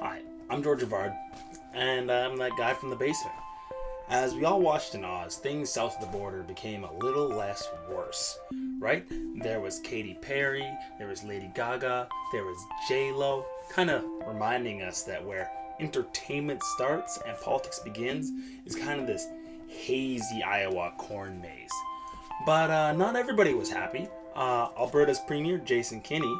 Hi, I'm George Avard, and I'm that guy from the basement. As we all watched in Oz, things south of the border became a little less worse, right? There was Katy Perry, there was Lady Gaga, there was J-Lo, kind of reminding us that where entertainment starts and politics begins is kind of this hazy Iowa corn maze. But not everybody was happy. Alberta's Premier, Jason Kenney,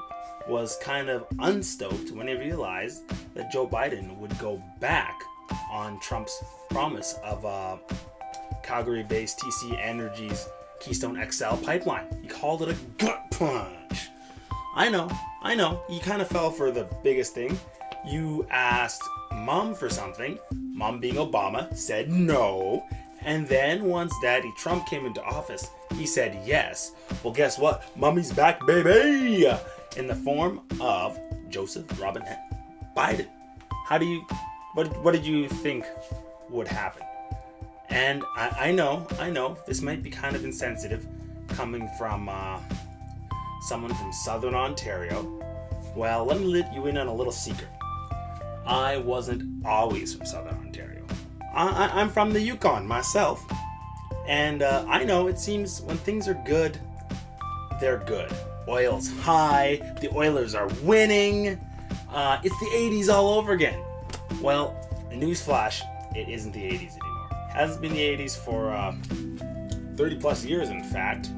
was kind of unstoked when he realized that Joe Biden would go back on Trump's promise of Calgary-based TC Energy's Keystone XL pipeline. He called it a gut punch. I know, you kind of fell for the biggest thing. You asked Mom for something. Mom, being Obama, said no. And then once Daddy Trump came into office, he said yes. Well, guess what? Mommy's back, baby! In the form of Joseph Robinette Biden. What did you think would happen? And I know, this might be kind of insensitive coming from someone from Southern Ontario. Well, let me let you in on a little secret. I wasn't always from Southern Ontario. I'm from the Yukon myself. And I know it seems when things are good, they're good. Oil's high, the Oilers are winning, it's the 80s all over again. Well, newsflash, it isn't the 80s anymore. It hasn't been the 80s for 30 plus years, in fact.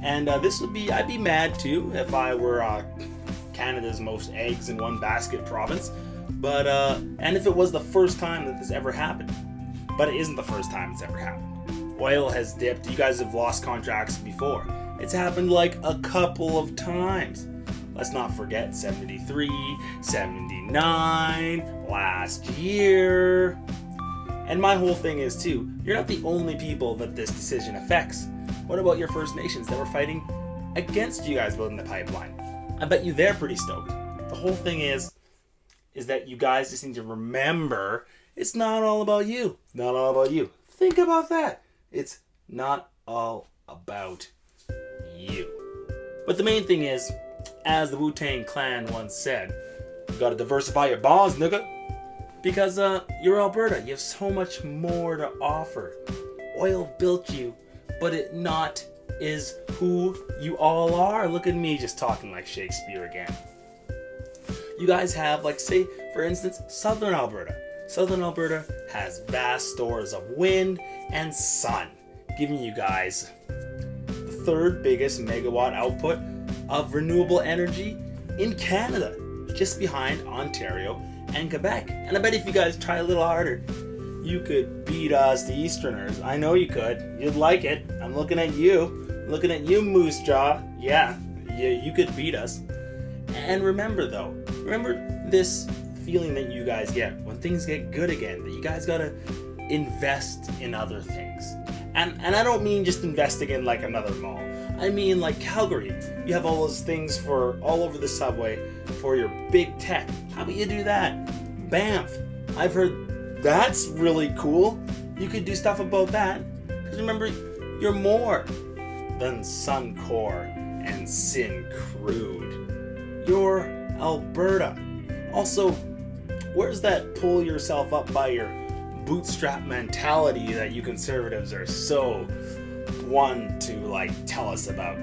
And I'd be mad too if I were Canada's most eggs in one basket province. But, and if it was the first time that this ever happened. But it isn't the first time it's ever happened. Oil has dipped. You guys have lost contracts before. It's happened like a couple of times. Let's not forget 73, 79, last year. And my whole thing is too, you're not the only people that this decision affects. What about your First Nations that were fighting against you guys building the pipeline? I bet you they're pretty stoked. The whole thing is that you guys just need to remember it's not all about you. Not all about you. Think about that. It's not all about you. But the main thing is, as the Wu-Tang Clan once said, you gotta diversify your balls, nigga. Because you're Alberta, you have so much more to offer. Oil built you, but it not is who you all are. Look at me just talking like Shakespeare again. You guys have, like, say, for instance, Southern Alberta. Southern Alberta has vast stores of wind and sun, giving you guys the third biggest megawatt output of renewable energy in Canada, just behind Ontario and Quebec. And I bet if you guys try a little harder, you could beat us, the Easterners. I know you could. You'd like it. I'm looking at you. Looking at you, Moose Jaw. Yeah, you could beat us. And remember this feeling that you guys get when things get good again, that you guys gotta invest in other things. And I don't mean just investing in like another mall. I mean like Calgary. You have all those things for all over the subway for your big tech. How about you do that? Banff. I've heard that's really cool. You could do stuff about that. Because remember, you're more than Suncor and Syncrude. You're Alberta. Also, where's that pull yourself up by your bootstrap mentality that you conservatives are so one to like tell us about?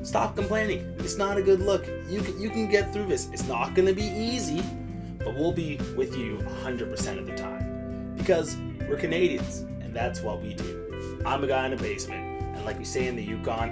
Stop complaining. It's not a good look. You can get through this. It's not going to be easy, but we'll be with you 100% of the time because we're Canadians and that's what we do. I'm a guy in a basement, and like we say in the Yukon,